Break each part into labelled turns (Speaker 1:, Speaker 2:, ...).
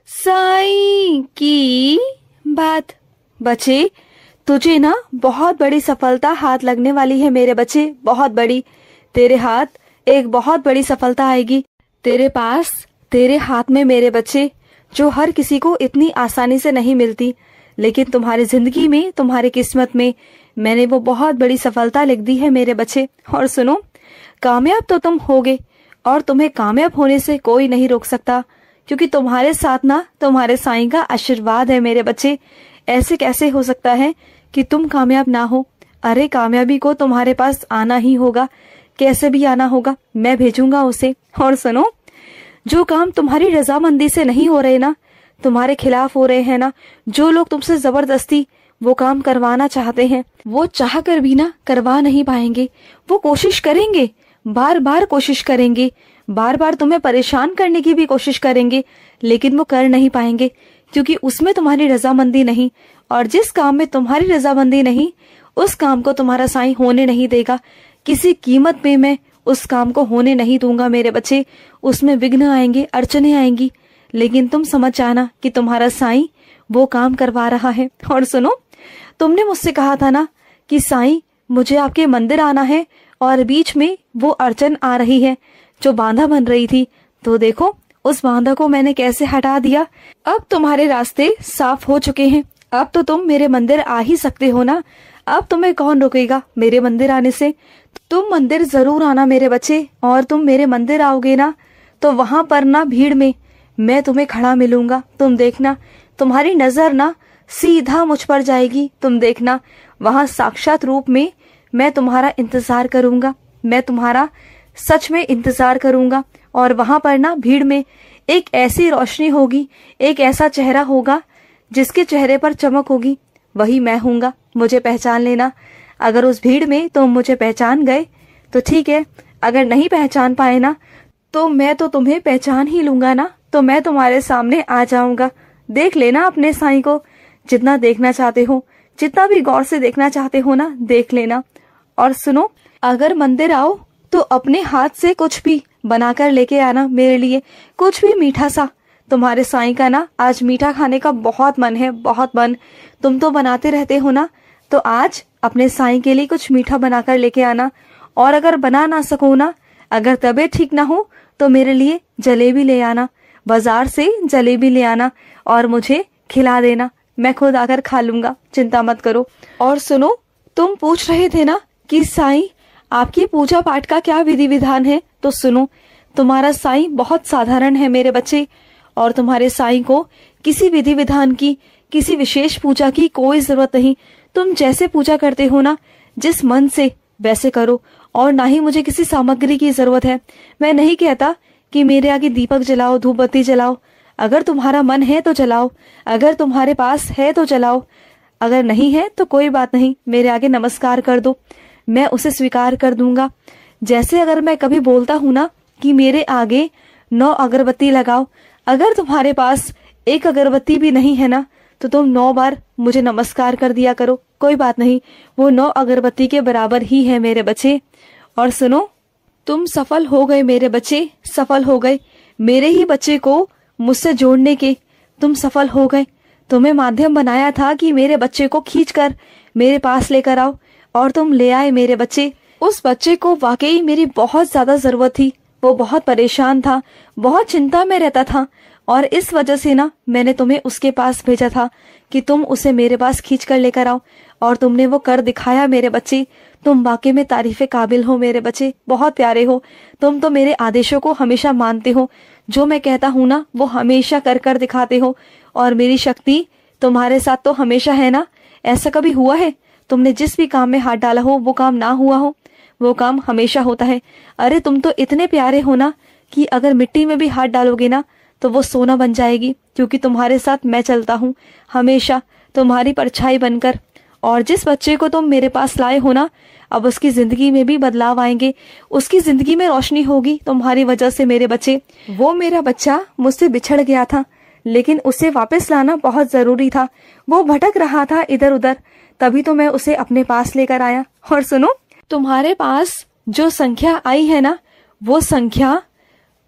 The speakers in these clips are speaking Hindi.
Speaker 1: साईं की बात। बच्चे, तुझे ना बहुत बड़ी सफलता हाथ लगने वाली है मेरे बच्चे, बहुत बड़ी। तेरे हाथ एक बहुत बड़ी सफलता आएगी तेरे पास, तेरे हाथ में मेरे बच्चे, जो हर किसी को इतनी आसानी से नहीं मिलती। लेकिन तुम्हारी जिंदगी में, तुम्हारी किस्मत में मैंने वो बहुत बड़ी सफलता लिख दी है मेरे बच्चे। और सुनो, कामयाब तो तुम होगे और तुम्हें कामयाब होने से कोई नहीं रोक सकता, क्योंकि तुम्हारे साथ ना तुम्हारे साईं का आशीर्वाद है मेरे बच्चे। ऐसे कैसे हो सकता है कि तुम कामयाब ना हो? अरे कामयाबी को तुम्हारे पास आना ही होगा, कैसे भी आना होगा, मैं भेजूंगा उसे। और सुनो, जो काम तुम्हारी रजामंदी से नहीं हो रहे ना, तुम्हारे खिलाफ हो रहे हैं ना, जो लोग तुमसे जबरदस्ती वो काम करवाना चाहते हैं, वो चाह कर भी ना करवा नहीं पाएंगे। वो कोशिश करेंगे, बार बार कोशिश करेंगे, बार बार तुम्हें परेशान करने की भी कोशिश करेंगे, लेकिन वो कर नहीं पाएंगे, क्योंकि उसमें तुम्हारी रजामंदी नहीं। और जिस काम में तुम्हारी रजामंदी नहीं, उस काम को तुम्हारा साईं होने नहीं देगा। किसी कीमत में मैं उस काम को होने नहीं दूंगा मेरे बच्चे। उसमें विघ्न आएंगे, अड़चने आएंगी, लेकिन तुम समझ जाना कि तुम्हारा साईं वो काम करवा रहा है। और सुनो, तुमने मुझसे कहा था ना कि साईं मुझे आपके मंदिर आना है, और बीच में वो अड़चन आ रही है जो बांधा बन रही थी, तो देखो उस बांधा को मैंने कैसे हटा दिया। अब तुम्हारे रास्ते साफ हो चुके हैं। अब तो तुम मेरे मंदिर आ ही सकते हो ना। अब तुम्हें कौन रोकेगा मेरे मंदिर आने से? तुम मंदिर जरूर आना मेरे बच्चे। और तुम मेरे मंदिर आओगे ना, तो वहां पर ना भीड़ में मैं तुम्हें खड़ा मिलूंगा। तुम देखना, तुम्हारी नजर ना सीधा मुझ पर जाएगी। तुम देखना, वहां साक्षात रूप में मैं तुम्हारा इंतजार करूंगा, मैं तुम्हारा सच में इंतजार करूंगा। और वहां पर ना भीड़ में एक ऐसी रोशनी होगी, एक ऐसा चेहरा होगा जिसके चेहरे पर चमक होगी, वही मैं हूंगा। मुझे पहचान लेना। अगर उस भीड़ में तुम मुझे पहचान गए तो ठीक है, अगर नहीं पहचान पाए ना, तो मैं तो तुम्हें पहचान ही लूंगा ना, तो मैं तुम्हारे सामने आ जाऊंगा। देख लेना अपने साईं को, जितना देखना चाहते हो, जितना भी गौर से देखना चाहते हो ना, देख लेना। और सुनो, अगर मंदिर आओ तो अपने हाथ से कुछ भी बनाकर लेके आना मेरे लिए, कुछ भी मीठा सा। तुम्हारे साईं का ना आज मीठा खाने का बहुत मन है, बहुत मन। तुम तो बनाते रहते हो ना, तो आज अपने साईं के लिए कुछ मीठा बनाकर लेके आना। और अगर बना ना सको ना, अगर तबीयत ठीक ना हो, तो मेरे लिए जलेबी ले आना, बाजार से जलेबी ले आना और मुझे खिला देना। मैं खुद आकर खा लूंगा, चिंता मत करो। और सुनो, तुम पूछ रहे थे ना कि साईं आपकी पूजा पाठ का क्या विधि विधान है, तो सुनो, तुम्हारा साईं बहुत साधारण है मेरे बच्चे। और तुम्हारे साईं को किसी विधि विधान की, किसी विशेष पूजा की कोई जरूरत नहीं। तुम जैसे पूजा करते हो ना, जिस मन से, वैसे करो। और ना ही मुझे किसी सामग्री की जरूरत है। मैं नहीं कहता कि मेरे आगे दीपक जलाओ, धूप बत्ती जलाओ। अगर तुम्हारा मन है तो जलाओ, अगर तुम्हारे पास है तो जलाओ, अगर नहीं है तो कोई बात नहीं, मेरे आगे नमस्कार कर दो, मैं उसे स्वीकार कर दूंगा। जैसे अगर मैं कभी बोलता हूं ना कि मेरे आगे 9 अगरबत्ती लगाओ, अगर तुम्हारे पास एक अगरबत्ती भी नहीं है ना, तो तुम 9 बार मुझे नमस्कार कर दिया करो, कोई बात नहीं, वो 9 अगरबत्ती के बराबर ही है मेरे बच्चे। और सुनो, तुम सफल हो गए मेरे बच्चे, सफल हो गए। मेरे ही बच्चे को मुझसे जोड़ने के तुम सफल हो गए। तुम्हें माध्यम बनाया था कि मेरे बच्चे को खींचकर मेरे पास लेकर आओ, और तुम ले आए मेरे बच्चे। उस बच्चे को वाकई मेरी बहुत ज्यादा जरूरत थी। वो बहुत परेशान था, बहुत चिंता में रहता था, और इस वजह से ना मैंने तुम्हें उसके पास भेजा था कि तुम उसे मेरे पास खींच कर लेकर आओ। और तुमने वो कर दिखाया मेरे बच्चे। तुम वाकई में तारीफे काबिल हो मेरे बच्चे, बहुत प्यारे हो। तुम तो मेरे आदेशों को हमेशा मानते हो, जो मैं कहता हूँ ना वो हमेशा कर कर दिखाते हो। और मेरी शक्ति तुम्हारे साथ तो हमेशा है ना। ऐसा कभी हुआ है तुमने जिस भी काम में हाथ डाला हो वो काम ना हुआ हो? वो काम हमेशा होता है। अरे तुम तो इतने प्यारे हो ना कि अगर मिट्टी में भी हाथ डालोगे ना तो वो सोना बन जाएगी, क्योंकि तुम्हारे साथ मैं चलता हूँ हमेशा, तुम्हारी परछाई बनकर। और जिस बच्चे को तुम मेरे पास लाए हो ना, अब उसकी जिंदगी में भी बदलाव आएंगे, उसकी जिंदगी में रोशनी होगी तुम्हारी वजह से मेरे बच्चे। वो मेरा बच्चा मुझसे बिछड़ गया था, लेकिन उसे वापस लाना बहुत जरूरी था। वो भटक रहा था इधर उधर, तभी तो मैं उसे अपने पास लेकर आया। और सुनो, तुम्हारे पास जो संख्या आई है ना, वो संख्या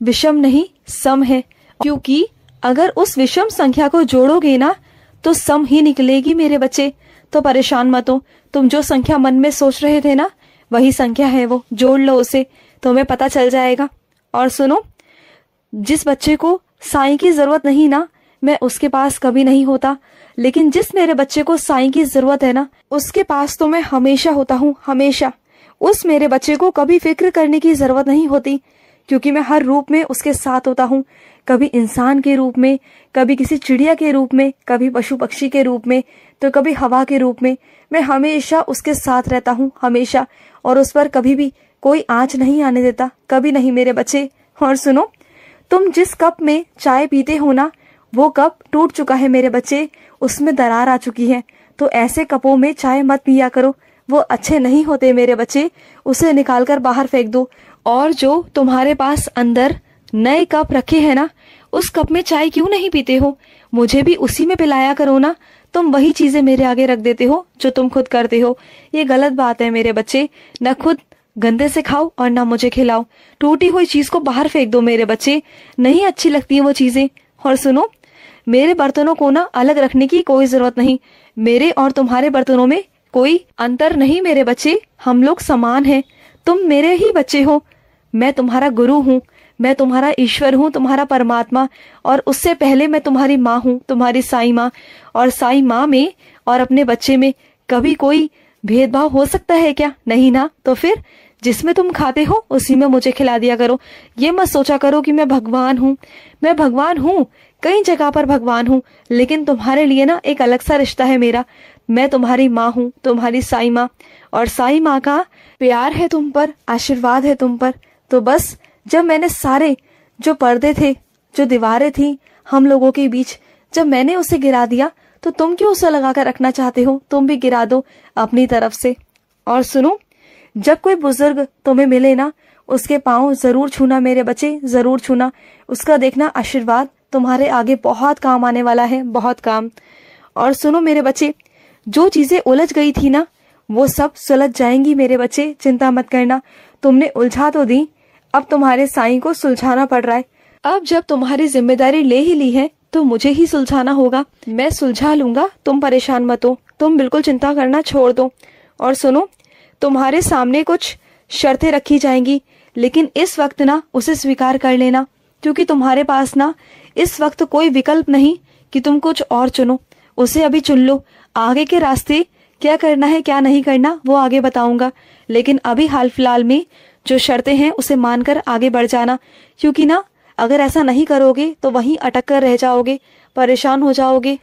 Speaker 1: विषम नहीं, सम है, क्योंकि अगर उस विषम संख्या को जोड़ोगे ना तो सम ही निकलेगी मेरे बच्चे। तो परेशान मत हो, तुम जो संख्या मन में सोच रहे थे ना वही संख्या है, वो जोड़ लो उसे, तुम्हें पता चल जाएगा। और सुनो, जिस बच्चे को साईं की जरूरत नहीं ना, मैं उसके पास कभी नहीं होता, लेकिन जिस मेरे बच्चे को साईं की जरूरत है ना उसके पास तो मैं हमेशा होता हूँ, हमेशा। उस मेरे बच्चे को कभी फिक्र करने की जरूरत नहीं होती, क्योंकि मैं हर रूप में उसके साथ होता हूँ। कभी इंसान के रूप में, कभी किसी चिड़िया के रूप में, कभी पशु पक्षी के रूप में, तो कभी हवा के रूप में। मैं हमेशा उसके साथ रहता हूँ, हमेशा, और उस पर कभी भी कोई आंच नहीं आने देता, कभी नहीं मेरे बच्चे। और सुनो, तुम जिस कप में चाय पीते हो ना वो कप टूट चुका है मेरे बच्चे, उसमें दरार आ चुकी है। तो ऐसे कपों में चाय मत पिया करो, वो अच्छे नहीं होते मेरे बच्चे, उसे निकाल कर बाहर फेंक दो। और जो तुम्हारे पास अंदर नए कप रखे हैं ना उस कप में चाय क्यों नहीं पीते हो, मुझे भी उसी में पिलाया करो ना। तुम वही चीजें मेरे आगे रख देते हो जो तुम खुद करते हो, ये गलत बात है मेरे बच्चे। न खुद गंदे से खाओ और ना मुझे खिलाओ, टूटी हुई चीज को बाहर फेंक दो मेरे बच्चे, नहीं अच्छी लगती है वो चीजें। और सुनो, मेरे बर्तनों को ना अलग रखने की कोई जरूरत नहीं, मेरे और तुम्हारे बर्तनों में कोई अंतर नहीं मेरे बच्चे, हम लोग समान हैं। तुम मेरे ही बच्चे हो, मैं तुम्हारा गुरु हूँ, मैं तुम्हारा ईश्वर हूँ, तुम्हारा परमात्मा, और उससे पहले मैं तुम्हारी माँ हूँ, तुम्हारी साईं माँ। और साईं माँ में और अपने बच्चे में कभी कोई भेदभाव हो सकता है क्या? नहीं ना। तो फिर जिसमें तुम खाते हो उसी में मुझे खिला दिया करो। ये मत सोचा करो कि मैं भगवान हूँ, मैं भगवान हूँ, कई जगह पर भगवान हूँ, लेकिन तुम्हारे लिए ना एक अलग सा रिश्ता है मेरा। मैं तुम्हारी माँ हूँ, तुम्हारी साईं माँ, और साईं माँ का प्यार है तुम पर, आशीर्वाद है तुम पर। तो बस जब मैंने सारे जो पर्दे थे, जो दीवारें थी हम लोगों के बीच, जब मैंने उसे गिरा दिया तो तुम क्यों उसे लगा कर रखना चाहते हो? तुम भी गिरा दो अपनी तरफ से। और सुनो, जब कोई बुजुर्ग तुम्हें मिले ना उसके पाँव जरूर छूना मेरे बच्चे, जरूर छूना, उसका देखना आशीर्वाद तुम्हारे आगे बहुत काम आने वाला है, बहुत काम। और सुनो मेरे बच्चे, जो चीजें उलझ गई थी ना वो सब सुलझ जाएंगी मेरे बच्चे, चिंता मत करना। तुमने उलझा तो दी, अब तुम्हारे साईं को सुलझाना पड़ रहा है। अब जब तुम्हारी जिम्मेदारी ले ही ली है तो मुझे ही सुलझाना होगा, मैं सुलझा लूंगा, तुम परेशान मत हो, तुम बिल्कुल चिंता करना छोड़ दो। और सुनो, तुम्हारे सामने कुछ शर्तें रखी जाएंगी, लेकिन इस वक्त ना उसे स्वीकार कर लेना, क्योंकि तुम्हारे पास ना इस वक्त कोई विकल्प नहीं कि तुम कुछ और चुनो, उसे अभी चुन लो। आगे के रास्ते क्या करना है क्या नहीं करना वो आगे बताऊंगा, लेकिन अभी हाल फिलहाल में जो शर्तें हैं उसे मानकर आगे बढ़ जाना, क्योंकि ना अगर ऐसा नहीं करोगे तो वहीं अटक कर रह जाओगे, परेशान हो जाओगे।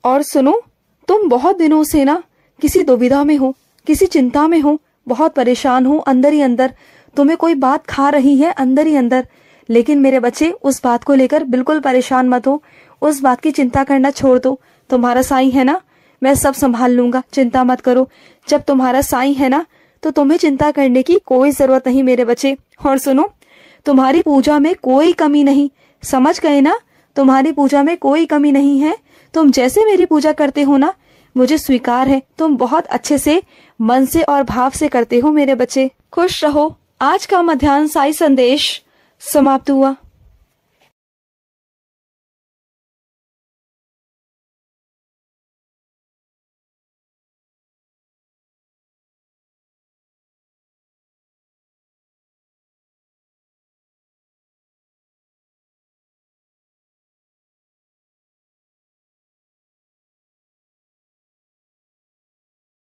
Speaker 1: और सुनो, तुम बहुत दिनों से ना किसी दुविधा में हो, किसी चिंता में हो, बहुत परेशान हो अंदर ही अंदर, तुम्हें कोई बात खा रही है अंदर ही अंदर। लेकिन मेरे बच्चे उस बात को लेकर बिल्कुल परेशान मत हो, उस बात की चिंता करना छोड़ दो। तुम्हारा साईं है ना, मैं सब संभाल लूंगा, चिंता मत करो। जब तुम्हारा साईं है ना तो तुम्हें चिंता करने की कोई जरूरत नहीं मेरे बच्चे। और सुनो, तुम्हारी पूजा में कोई कमी नहीं, समझ गए ना, तुम्हारी पूजा में कोई कमी नहीं है। तुम जैसे मेरी पूजा करते हो ना मुझे स्वीकार है, तुम बहुत अच्छे से मन से और भाव से करते हो मेरे बच्चे। खुश रहो। आज का मध्याह्न साई संदेश समाप्त हुआ।